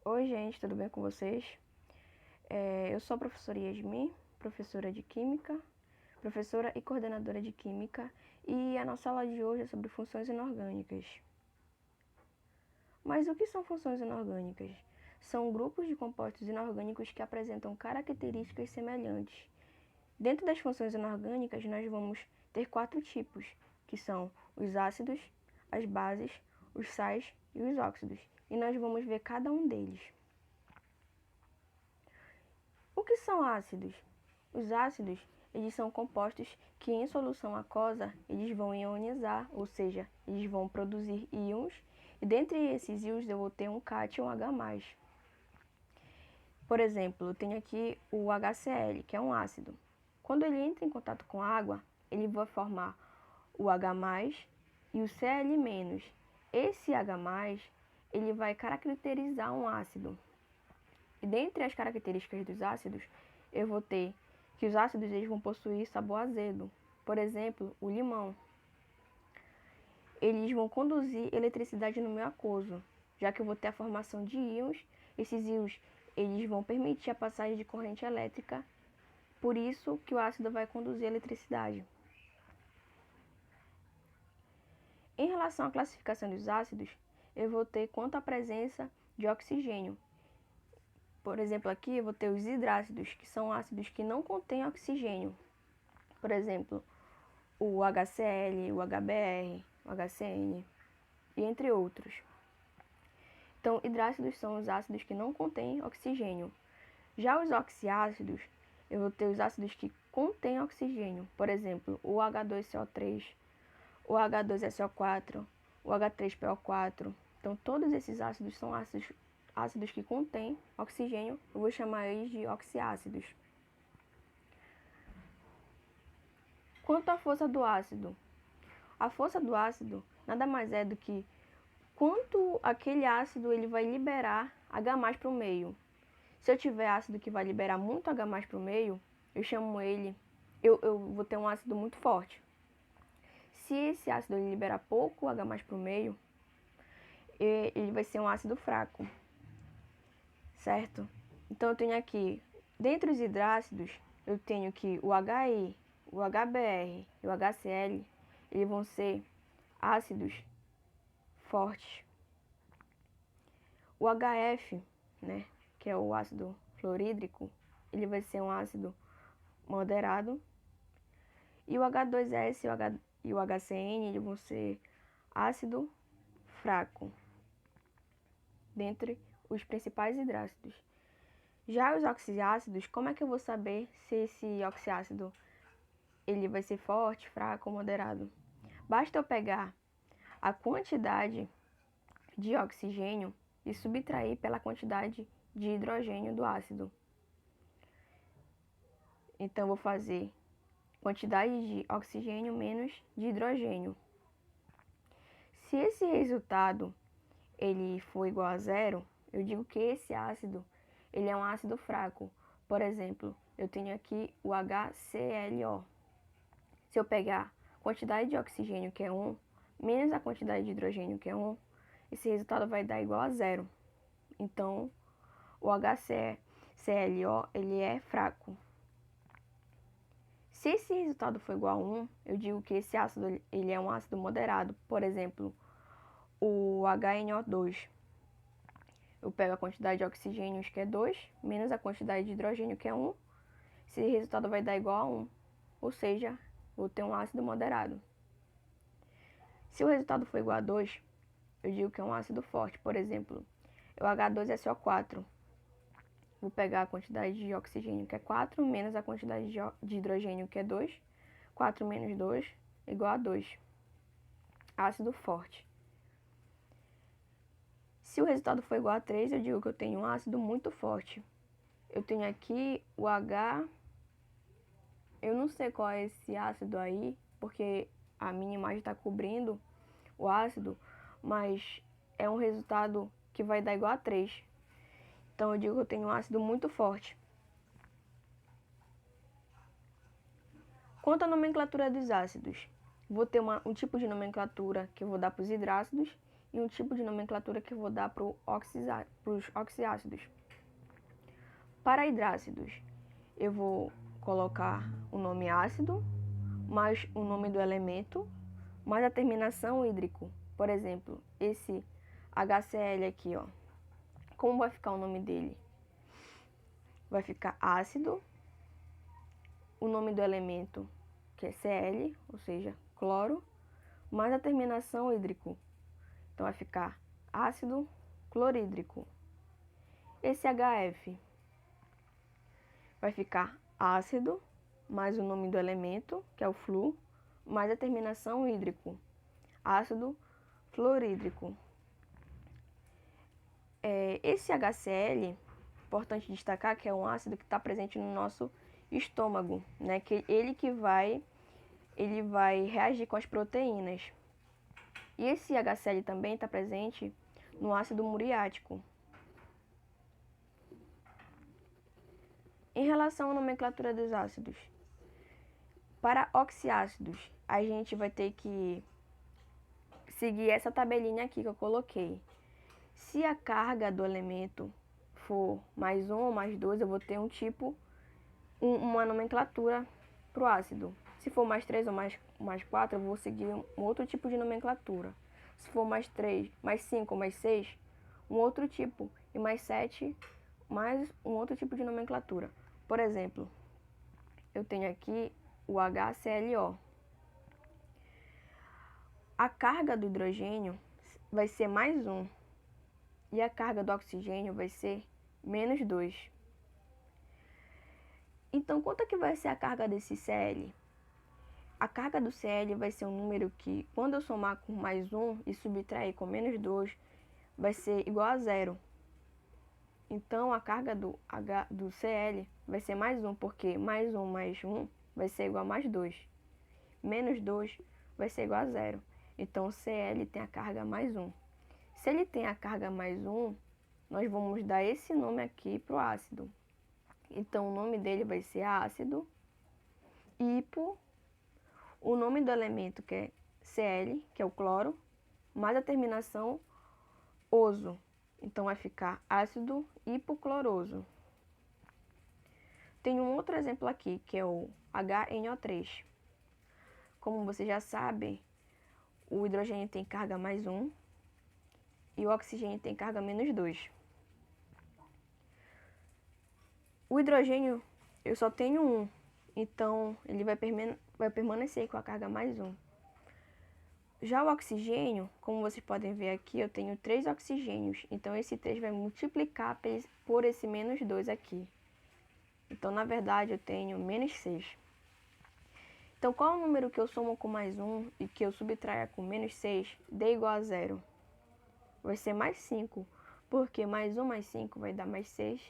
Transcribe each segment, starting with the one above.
Oi, gente, tudo bem com vocês? Eu sou a professora Yasmin, professora de Química, professora e coordenadora de Química, e a nossa aula de hoje é sobre funções inorgânicas. Mas o que são funções inorgânicas? São grupos de compostos inorgânicos que apresentam características semelhantes. Dentro das funções inorgânicas, nós vamos ter 4 tipos, que são os ácidos, as bases, os sais e os óxidos, e nós vamos ver cada um deles. O que são ácidos? Os ácidos, eles são compostos que em solução aquosa, eles vão ionizar, ou seja, eles vão produzir íons, e dentre esses íons eu vou ter um cátion H+. Por exemplo, eu tenho aqui o HCl, que é um ácido. Quando ele entra em contato com água, ele vai formar o H+ e o Cl-. Esse H+, ele vai caracterizar um ácido. E dentre as características dos ácidos, eu vou ter que os ácidos eles vão possuir sabor azedo. Por exemplo, o limão. Eles vão conduzir eletricidade no meio aquoso, já que eu vou ter a formação de íons. Esses íons eles vão permitir a passagem de corrente elétrica, por isso que o ácido vai conduzir eletricidade. Em relação à classificação dos ácidos, eu vou ter quanto à presença de oxigênio. Por exemplo, aqui eu vou ter os hidrácidos, que são ácidos que não contêm oxigênio. Por exemplo, o HCl, o HBr, o HCN, e entre outros. Então, hidrácidos são os ácidos que não contêm oxigênio. Já os oxiácidos, eu vou ter os ácidos que contêm oxigênio. Por exemplo, o H2CO3, o H2SO4, o H3PO4. Então, todos esses ácidos são ácidos que contêm oxigênio. Eu vou chamar eles de oxiácidos. Quanto à força do ácido, a força do ácido nada mais é do que quanto aquele ácido ele vai liberar H+ para o meio. Se eu tiver ácido que vai liberar muito H+ para o meio, eu chamo ele, eu vou ter um ácido muito forte. Se esse ácido ele liberar pouco H+ para o meio, ele vai ser um ácido fraco, certo? Então eu tenho aqui, dentre os hidrácidos, eu tenho que o HI, o HBr e o HCl, eles vão ser ácidos fortes. O HF, né, que é o ácido fluorídrico, ele vai ser um ácido moderado. E o H2S e o HCN, eles vão ser ácido fraco, dentre os principais hidrácidos. Já os oxiácidos, como é que eu vou saber se esse oxiácido ele vai ser forte, fraco ou moderado? Basta eu pegar a quantidade de oxigênio e subtrair pela quantidade de hidrogênio do ácido. Então, eu vou fazer quantidade de oxigênio menos de hidrogênio. Se esse resultado ele for igual a zero, eu digo que esse ácido ele é um ácido fraco. Por exemplo, eu tenho aqui o HClO. Se eu pegar a quantidade de oxigênio, que é 1, menos a quantidade de hidrogênio, que é 1, esse resultado vai dar igual a zero. Então, o HClO ele é fraco. Se esse resultado for igual a 1, eu digo que esse ácido ele é um ácido moderado. Por exemplo, o HNO2. Eu pego a quantidade de oxigênio, que é 2, menos a quantidade de hidrogênio, que é 1. Esse resultado vai dar igual a 1. Ou seja, vou ter um ácido moderado. Se o resultado for igual a 2, eu digo que é um ácido forte. Por exemplo, o H2SO4. Vou pegar a quantidade de oxigênio, que é 4, menos a quantidade de hidrogênio, que é 2. 4 menos 2 igual a 2. Ácido forte. Se o resultado for igual a 3, eu digo que eu tenho um ácido muito forte. Eu tenho aqui o H. Eu não sei qual é esse ácido aí, porque a minha imagem está cobrindo o ácido, mas é um resultado que vai dar igual a 3. Então eu digo que eu tenho um ácido muito forte. Quanto à nomenclatura dos ácidos, vou ter um tipo de nomenclatura que eu vou dar para os hidrácidos e um tipo de nomenclatura que eu vou dar para os oxiácidos. Para hidrácidos, eu vou colocar o nome ácido, mais o nome do elemento, mais a terminação hídrico. Por exemplo, esse HCl aqui, ó. Como vai ficar o nome dele? Vai ficar ácido, o nome do elemento, que é Cl, ou seja, cloro, mais a terminação hídrico. Então vai ficar ácido clorídrico. Esse HF vai ficar ácido, mais o nome do elemento, que é o flu, mais a terminação hídrico, ácido fluorídrico. Esse HCl, importante destacar que é um ácido que está presente no nosso estômago, né? Que ele vai reagir com as proteínas. E esse HCl também está presente no ácido muriático. Em relação à nomenclatura dos ácidos, para oxiácidos, a gente vai ter que seguir essa tabelinha aqui que eu coloquei. Se a carga do elemento for mais 1 ou mais 2, eu vou ter uma nomenclatura para o ácido. Se for mais 3 ou mais 4, eu vou seguir um outro tipo de nomenclatura. Se for mais 3, mais 5 ou mais 6, um outro tipo. E mais 7, mais um outro tipo de nomenclatura. Por exemplo, eu tenho aqui o HClO. A carga do hidrogênio vai ser mais 1 e a carga do oxigênio vai ser menos 2. Então, quanto é que vai ser a carga desse Cl? A carga do Cl vai ser um número que, quando eu somar com mais 1 e subtrair com menos 2, vai ser igual a 0. Então, a carga do Cl vai ser mais 1, porque mais 1 mais 1 vai ser igual a mais 2. Menos 2 vai ser igual a 0. Então, o Cl tem a carga mais 1. Se ele tem a carga mais 1, nós vamos dar esse nome aqui para o ácido. Então, o nome dele vai ser ácido hipo, o nome do elemento que é Cl, que é o cloro, mais a terminação oso. Então, vai ficar ácido hipocloroso. Tem um outro exemplo aqui, que é o HNO3. Como vocês já sabem, o hidrogênio tem carga mais 1 e o oxigênio tem carga menos 2. O hidrogênio, eu só tenho 1, então ele vai permanecer com a carga mais 1. Já o oxigênio, como vocês podem ver aqui, eu tenho 3 oxigênios, então esse 3 vai multiplicar por esse menos 2 aqui. Então, na verdade, eu tenho menos 6. Então, qual é o número que eu somo com mais 1 e que eu subtraia com menos 6 dê igual a 0? Vai ser mais 5, porque mais 1 mais 5 vai dar mais 6,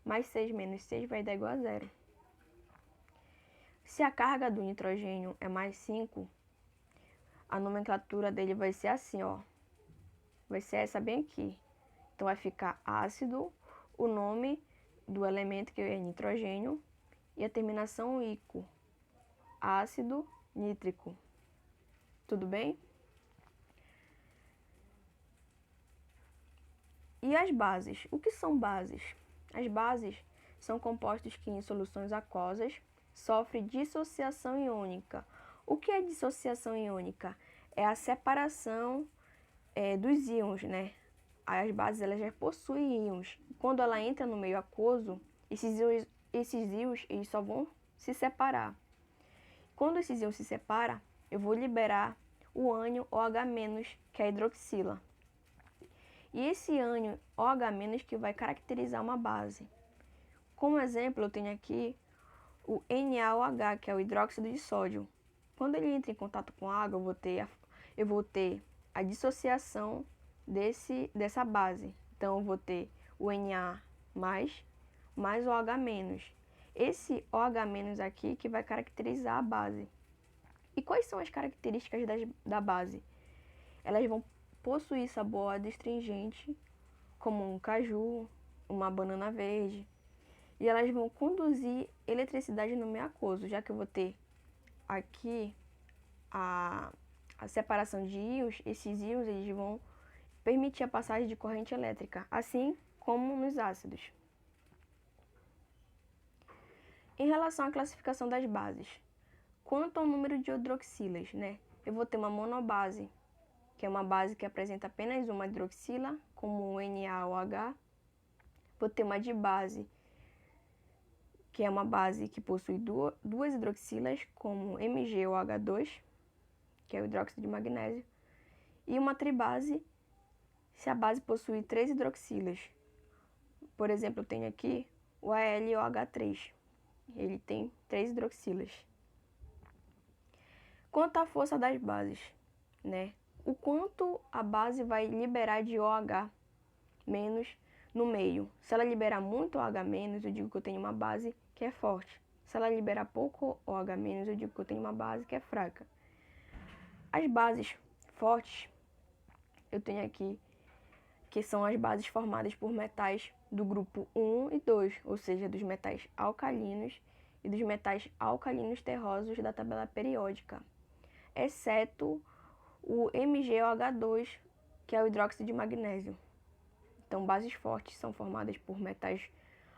mais 6 menos 6 vai dar igual a 0. Se a carga do nitrogênio é mais 5, a nomenclatura dele vai ser assim, ó. Vai ser essa bem aqui. Então, vai ficar ácido, o nome do elemento que é nitrogênio e a terminação ico, ácido nítrico. Tudo bem? E as bases? O que são bases? As bases são compostos que em soluções aquosas sofrem dissociação iônica. O que é dissociação iônica? É a separação dos íons, né? As bases elas já possuem íons. Quando ela entra no meio aquoso, esses íons eles só vão se separar. Quando esses íons se separam, eu vou liberar o ânion OH-, que é a hidroxila. E esse ânion OH- que vai caracterizar uma base. Como exemplo, eu tenho aqui o NaOH, que é o hidróxido de sódio. Quando ele entra em contato com água, eu vou ter a dissociação dessa base. Então, eu vou ter o Na+, mais o OH-. Esse OH- aqui que vai caracterizar a base. E quais são as características da base? Elas vão possuir sabor adstringente, como um caju, uma banana verde. E elas vão conduzir eletricidade no meio aquoso, já que eu vou ter aqui a separação de íons. Esses íons eles vão permitir a passagem de corrente elétrica, assim como nos ácidos. Em relação à classificação das bases, quanto ao número de hidroxilas, eu vou ter uma monobase, que é uma base que apresenta apenas uma hidroxila, como o NaOH. Vou ter uma dibase, que é uma base que possui duas hidroxilas, como MgOH2, que é o hidróxido de magnésio, e uma tribase, se a base possui 3 hidroxilas. Por exemplo, eu tenho aqui o AlOH3, ele tem 3 hidroxilas. Quanto à força das bases, o quanto a base vai liberar de OH- no meio. Se ela liberar muito OH-, eu digo que eu tenho uma base que é forte. Se ela liberar pouco OH-, eu digo que eu tenho uma base que é fraca. As bases fortes, eu tenho aqui, que são as bases formadas por metais do grupo 1 e 2, ou seja, dos metais alcalinos e dos metais alcalinos terrosos da tabela periódica, exceto o MgOH2, que é o hidróxido de magnésio. Então, bases fortes são formadas por metais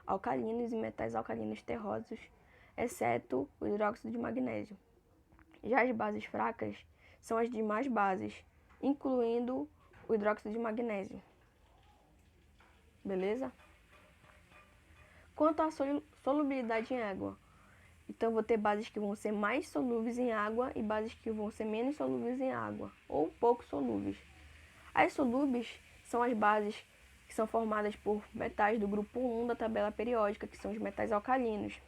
alcalinos e metais alcalinos terrosos, exceto o hidróxido de magnésio. Já as bases fracas são as demais bases, incluindo o hidróxido de magnésio. Beleza? Quanto à solubilidade em água, então eu vou ter bases que vão ser mais solúveis em água e bases que vão ser menos solúveis em água, ou pouco solúveis. As solúveis são as bases que são formadas por metais do grupo 1 da tabela periódica, que são os metais alcalinos,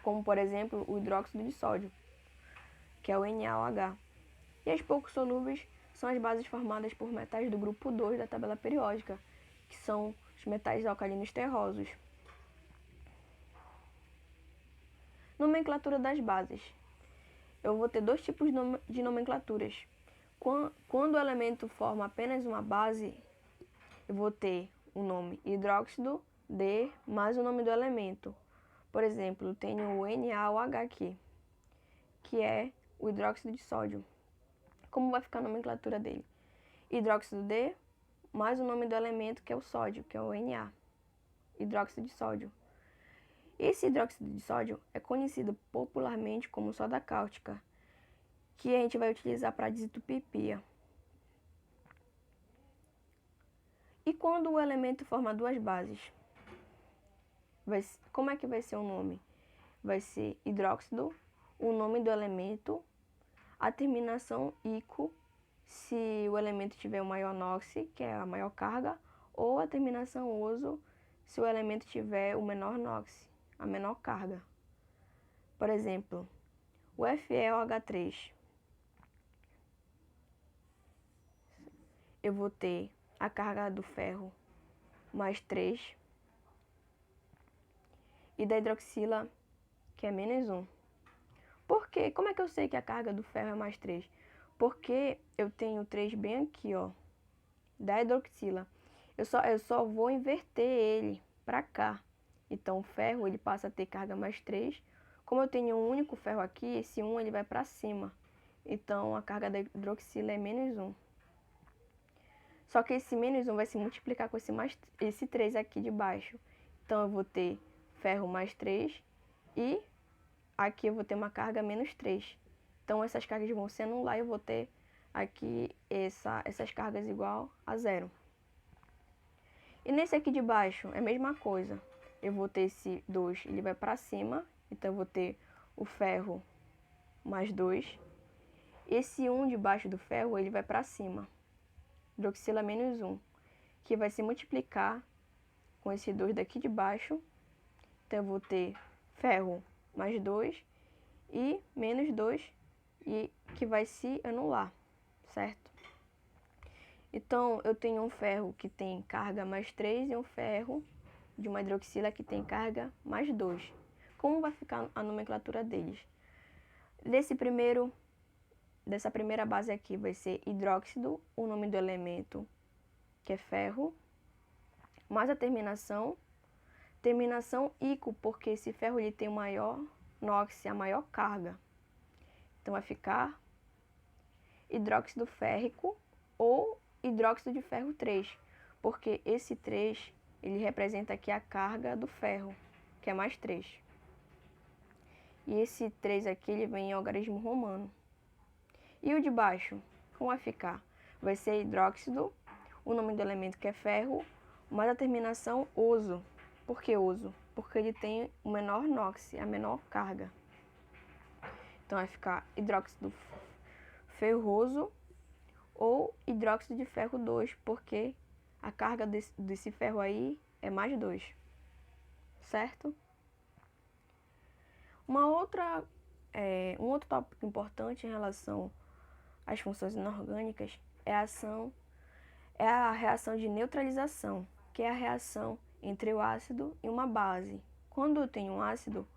como por exemplo o hidróxido de sódio, que é o NaOH. E as pouco solúveis são as bases formadas por metais do grupo 2 da tabela periódica, que são os metais alcalinos terrosos. Nomenclatura das bases. Eu vou ter dois tipos de nomenclaturas. Quando o elemento forma apenas uma base, eu vou ter o nome hidróxido de mais o nome do elemento. Por exemplo, eu tenho o NaOH aqui, que é o hidróxido de sódio. Como vai ficar a nomenclatura dele? Hidróxido de mais o nome do elemento, que é o sódio, que é o Na. Hidróxido de sódio. Esse hidróxido de sódio é conhecido popularmente como soda cáustica, que a gente vai utilizar para desentupir. E quando o elemento forma duas bases, como é que vai ser o nome? Vai ser hidróxido, o nome do elemento, a terminação ico, se o elemento tiver o maior NOx, que é a maior carga, ou a terminação oso, se o elemento tiver o menor NOx, a menor carga. Por exemplo, o FeOH3, eu vou ter a carga do ferro mais 3 e da hidroxila, que é menos 1. Por quê? Como é que eu sei que a carga do ferro é mais 3? Porque eu tenho 3 bem aqui, da hidroxila. Eu só vou inverter ele para cá. Então, o ferro ele passa a ter carga mais 3. Como eu tenho um único ferro aqui, esse 1 ele vai para cima. Então, a carga da hidroxila é menos 1. Só que esse menos 1 vai se multiplicar com esse 3 aqui de baixo. Então, eu vou ter ferro mais 3 e aqui eu vou ter uma carga menos 3. Então, essas cargas vão se anular e eu vou ter aqui essas cargas igual a 0. E nesse aqui de baixo é a mesma coisa. Eu vou ter esse 2, ele vai para cima. Então, eu vou ter o ferro mais 2. Esse 1 debaixo do ferro, ele vai para cima. Hidroxila menos 1, que vai se multiplicar com esse 2 daqui de baixo. Então, eu vou ter ferro mais 2 e menos 2, e que vai se anular, certo? Então, eu tenho um ferro que tem carga mais 3 e um ferro de uma hidroxila que tem carga mais 2. Como vai ficar a nomenclatura deles? Dessa primeira base aqui vai ser hidróxido, o nome do elemento, que é ferro, mais a terminação ico, porque esse ferro ele tem o maior NOx, a maior carga. Então, vai ficar hidróxido férrico ou hidróxido de ferro 3, porque esse 3, ele representa aqui a carga do ferro, que é mais 3. E esse 3 aqui, ele vem em algarismo romano. E o de baixo, como vai ficar? Vai ser hidróxido, o nome do elemento que é ferro, mas a terminação oso. Por que oso? Porque ele tem o menor NOx, a menor carga. Então vai ficar hidróxido ferroso ou hidróxido de ferro 2, porque a carga desse ferro aí é mais 2, certo? Um outro tópico importante em relação às funções inorgânicas é a reação de neutralização, que é a reação entre o ácido e uma base. Quando eu tenho um ácido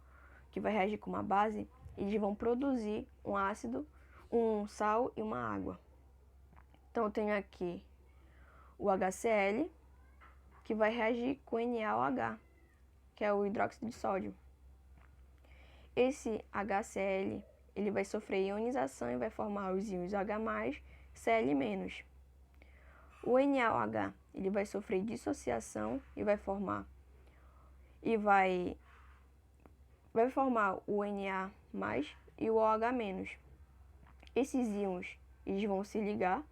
que vai reagir com uma base, eles vão produzir um ácido, um sal e uma água. Então eu tenho aqui o HCl, que vai reagir com NaOH, que é o hidróxido de sódio. Esse HCl, ele vai sofrer ionização e vai formar os íons H+, Cl-. O NaOH, ele vai sofrer dissociação e vai formar o Na+ e o OH-. Esses íons, eles vão se ligar.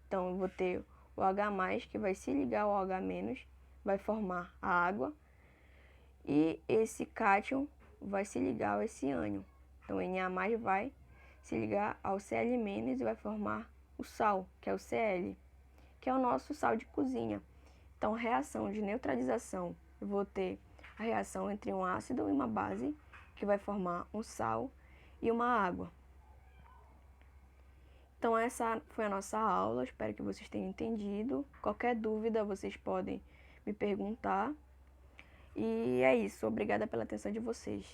Então eu vou ter o H+, que vai se ligar ao OH-, vai formar a água. E esse cátion vai se ligar ao esse ânion. Então o Na+ vai se ligar ao Cl- e vai formar o sal, que é o Cl, que é o nosso sal de cozinha. Então, reação de neutralização, eu vou ter a reação entre um ácido e uma base, que vai formar um sal e uma água. Então, essa foi a nossa aula, espero que vocês tenham entendido. Qualquer dúvida, vocês podem me perguntar. E é isso, obrigada pela atenção de vocês.